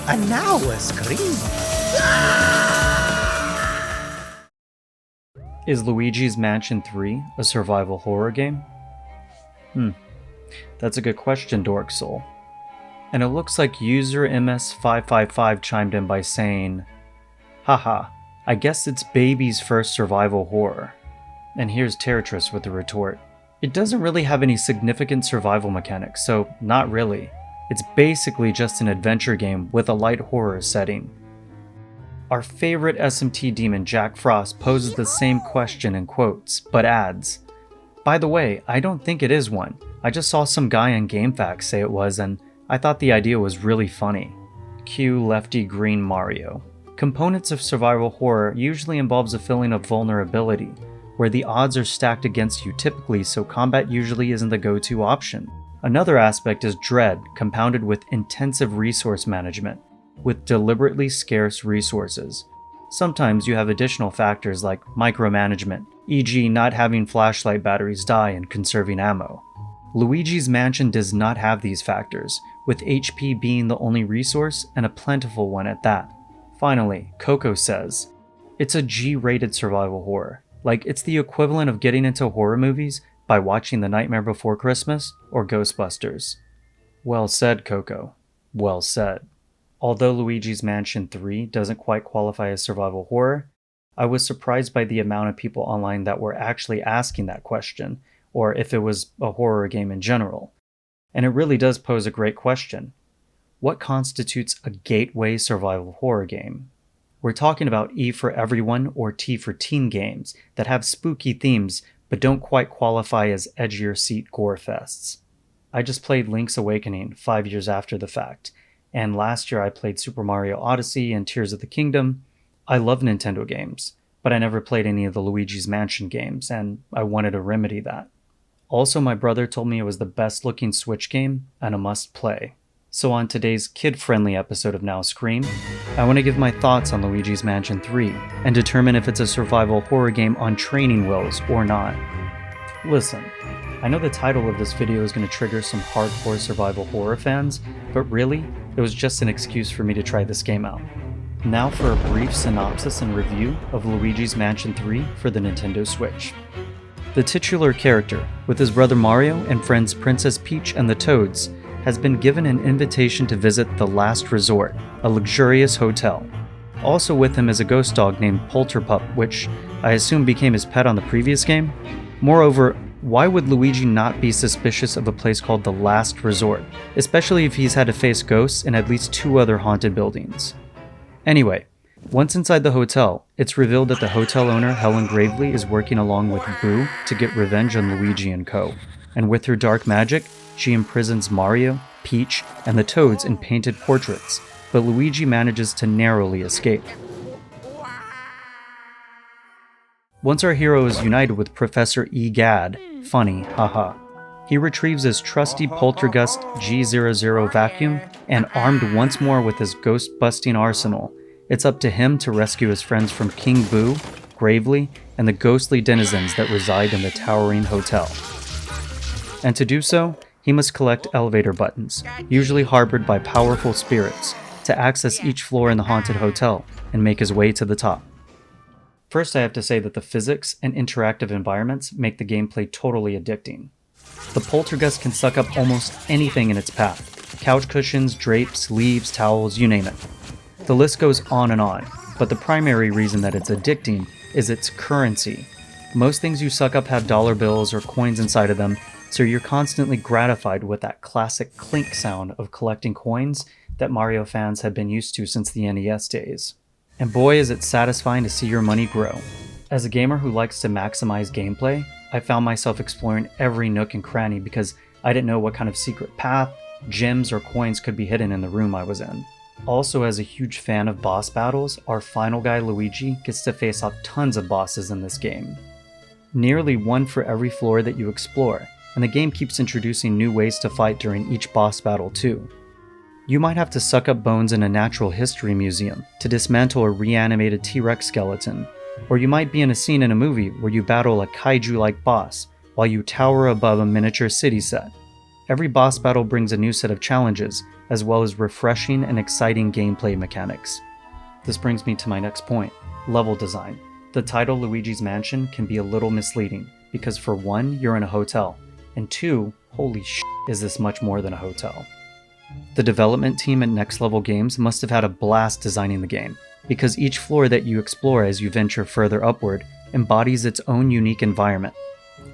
And now a scream. Is Luigi's Mansion 3 a survival horror game? That's a good question, Dork Soul. And it looks like user MS555 chimed in by saying, haha, I guess it's baby's first survival horror. And here's Terratris with the retort. It doesn't really have any significant survival mechanics, so not really. It's basically just an adventure game with a light horror setting. Our favorite SMT demon Jack Frost poses the same question in quotes, but adds, by the way, I don't think it is one. I just saw some guy on GameFAQs say it was, and I thought the idea was really funny. Cue Lefty Green Mario. Components of survival horror usually involves a feeling of vulnerability, where the odds are stacked against you typically, so combat usually isn't the go-to option. Another aspect is dread, compounded with intensive resource management, with deliberately scarce resources. Sometimes you have additional factors like micromanagement, e.g. not having flashlight batteries die and conserving ammo. Luigi's Mansion does not have these factors, with HP being the only resource and a plentiful one at that. Finally, Coco says, it's a G-rated survival horror. Like, it's the equivalent of getting into horror movies by watching The Nightmare Before Christmas or Ghostbusters. Well said, Coco. Well said. Although Luigi's Mansion 3 doesn't quite qualify as survival horror, I was surprised by the amount of people online that were actually asking that question, or if it was a horror game in general. And it really does pose a great question. What constitutes a gateway survival horror game? We're talking about E for everyone or T for teen games that have spooky themes but don't quite qualify as edgier seat gore fests. I just played Link's Awakening 5 years after the fact, and last year I played Super Mario Odyssey and Tears of the Kingdom. I love Nintendo games, but I never played any of the Luigi's Mansion games, and I wanted to remedy that. Also, my brother told me it was the best looking Switch game and a must play. So on today's kid-friendly episode of Now Scream, I want to give my thoughts on Luigi's Mansion 3 and determine if it's a survival horror game on training wheels or not. Listen, I know the title of this video is going to trigger some hardcore survival horror fans, but really, it was just an excuse for me to try this game out. Now for a brief synopsis and review of Luigi's Mansion 3 for the Nintendo Switch. The titular character, with his brother Mario and friends Princess Peach and the Toads, has been given an invitation to visit the Last Resort, a luxurious hotel. Also with him is a ghost dog named Polterpup, which I assume became his pet on the previous game. Moreover, why would Luigi not be suspicious of a place called the Last Resort, especially if he's had to face ghosts in at least 2 other haunted buildings? Anyway, once inside the hotel, it's revealed that the hotel owner Helen Gravely is working along with Boo to get revenge on Luigi and co. And with her dark magic, she imprisons Mario, Peach, and the Toads in painted portraits, but Luigi manages to narrowly escape. Once our hero is united with Professor Egad, funny, haha, he retrieves his trusty Poltergust G00 vacuum, and armed once more with his ghost-busting arsenal, it's up to him to rescue his friends from King Boo, Gravely, and the ghostly denizens that reside in the towering hotel. And to do so, he must collect elevator buttons, usually harbored by powerful spirits, to access each floor in the haunted hotel and make his way to the top. First, I have to say that the physics and interactive environments make the gameplay totally addicting. The Poltergust can suck up almost anything in its path: couch cushions, drapes, leaves, towels, you name it. The list goes on and on, but the primary reason that it's addicting is its currency. Most things you suck up have dollar bills or coins inside of them, so you're constantly gratified with that classic clink sound of collecting coins that Mario fans have been used to since the NES days. And boy, is it satisfying to see your money grow. As a gamer who likes to maximize gameplay, I found myself exploring every nook and cranny because I didn't know what kind of secret path, gems, or coins could be hidden in the room I was in. Also, as a huge fan of boss battles, our final guy Luigi gets to face off tons of bosses in this game. Nearly one for every floor that you explore, and the game keeps introducing new ways to fight during each boss battle too. You might have to suck up bones in a natural history museum to dismantle a reanimated T-Rex skeleton, or you might be in a scene in a movie where you battle a kaiju-like boss while you tower above a miniature city set. Every boss battle brings a new set of challenges, as well as refreshing and exciting gameplay mechanics. This brings me to my next point, level design. The title Luigi's Mansion can be a little misleading, because for one, you're in a hotel, and two, holy shit, is this much more than a hotel. The development team at Next Level Games must have had a blast designing the game, because each floor that you explore as you venture further upward embodies its own unique environment.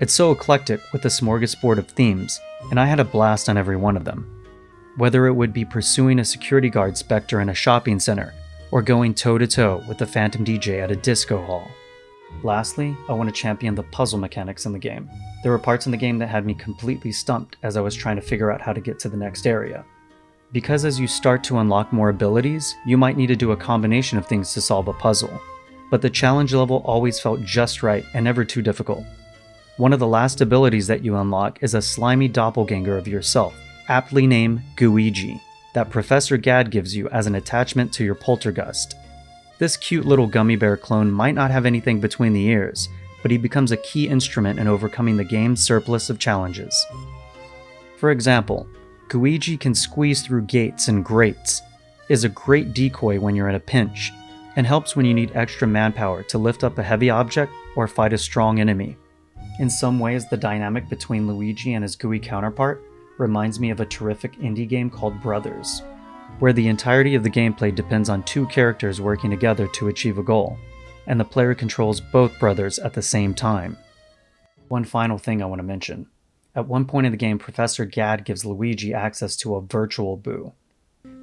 It's so eclectic with a smorgasbord of themes, and I had a blast on every one of them. Whether it would be pursuing a security guard specter in a shopping center, or going toe-to-toe with the Phantom DJ at a disco hall. Lastly, I want to champion the puzzle mechanics in the game. There were parts in the game that had me completely stumped as I was trying to figure out how to get to the next area. Because as you start to unlock more abilities, you might need to do a combination of things to solve a puzzle. But the challenge level always felt just right and never too difficult. One of the last abilities that you unlock is a slimy doppelganger of yourself, aptly named Goo-igi, that Professor Gad gives you as an attachment to your poltergust. This cute little gummy bear clone might not have anything between the ears, but he becomes a key instrument in overcoming the game's surplus of challenges. For example, Goo-igi can squeeze through gates and grates, is a great decoy when you're in a pinch, and helps when you need extra manpower to lift up a heavy object or fight a strong enemy. In some ways, the dynamic between Luigi and his gooey counterpart reminds me of a terrific indie game called Brothers, where the entirety of the gameplay depends on two characters working together to achieve a goal, and the player controls both brothers at the same time. One final thing I want to mention. At one point in the game, Professor Gad gives Luigi access to a virtual Boo,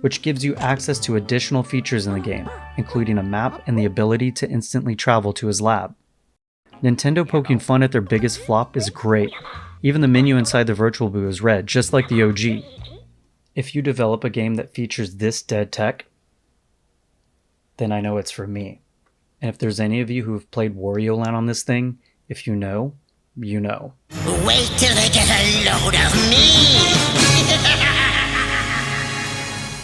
which gives you access to additional features in the game, including a map and the ability to instantly travel to his lab. Nintendo poking fun at their biggest flop is great. Even the menu inside the Virtual Boo is red, just like the OG. If you develop a game that features this dead tech, then I know it's for me. And if there's any of you who have played Wario Land on this thing, if you know, you know. Wait till they get a load of me!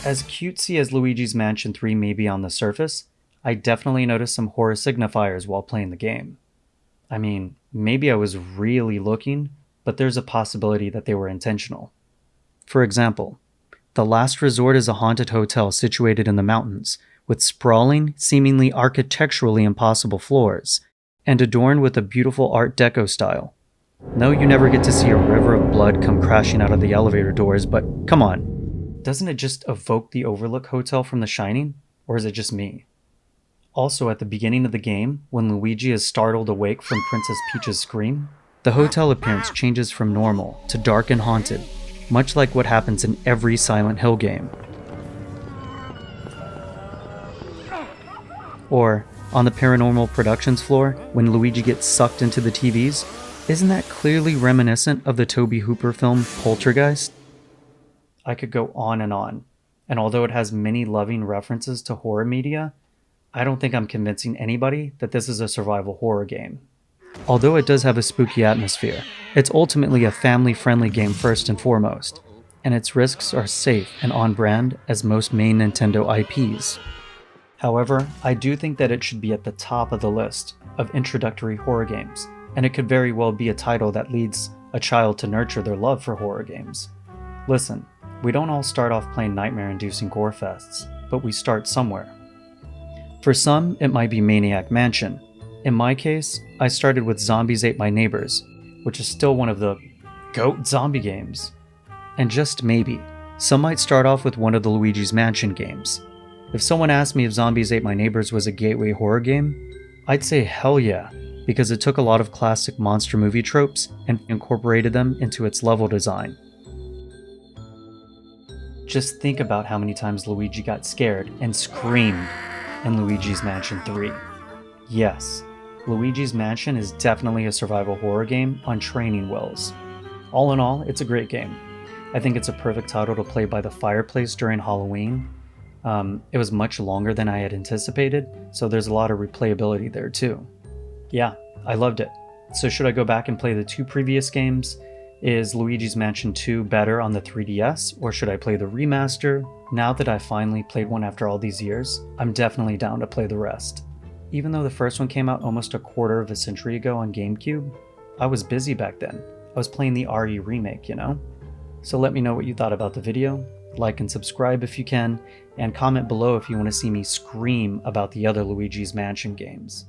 As cutesy as Luigi's Mansion 3 may be on the surface, I definitely noticed some horror signifiers while playing the game. I mean, maybe I was really looking, but there's a possibility that they were intentional. For example, the last resort is a haunted hotel situated in the mountains, with sprawling, seemingly architecturally impossible floors, and adorned with a beautiful Art Deco style. No, you never get to see a river of blood come crashing out of the elevator doors, but come on. Doesn't it just evoke the Overlook Hotel from The Shining? Or is it just me? Also, at the beginning of the game, when Luigi is startled awake from Princess Peach's scream, the hotel appearance changes from normal to dark and haunted, much like what happens in every Silent Hill game. Or, on the Paranormal Productions floor, when Luigi gets sucked into the TVs, isn't that clearly reminiscent of the Tobe Hooper film Poltergeist? I could go on, and although it has many loving references to horror media, I don't think I'm convincing anybody that this is a survival horror game. Although it does have a spooky atmosphere, it's ultimately a family-friendly game first and foremost, and its risks are safe and on-brand as most main Nintendo IPs. However, I do think that it should be at the top of the list of introductory horror games, and it could very well be a title that leads a child to nurture their love for horror games. Listen, we don't all start off playing nightmare-inducing gore fests, but we start somewhere. For some, it might be Maniac Mansion. In my case, I started with Zombies Ate My Neighbors, which is still one of the GOAT zombie games. And just maybe, some might start off with one of the Luigi's Mansion games. If someone asked me if Zombies Ate My Neighbors was a gateway horror game, I'd say hell yeah, because it took a lot of classic monster movie tropes and incorporated them into its level design. Just think about how many times Luigi got scared and screamed in Luigi's Mansion 3. Yes, Luigi's Mansion is definitely a survival horror game on training wheels. All in all, it's a great game. I think it's a perfect title to play by the fireplace during Halloween. It was much longer than I had anticipated, so there's a lot of replayability there too. Yeah, I loved it. So should I go back and play the two previous games? Is Luigi's Mansion 2 better on the 3DS, or should I play the remaster? Now that I've finally played one after all these years, I'm definitely down to play the rest. Even though the first one came out almost a quarter of a century ago on GameCube, I was busy back then. I was playing the RE remake, you know? So let me know what you thought about the video, like and subscribe if you can, and comment below if you want to see me scream about the other Luigi's Mansion games.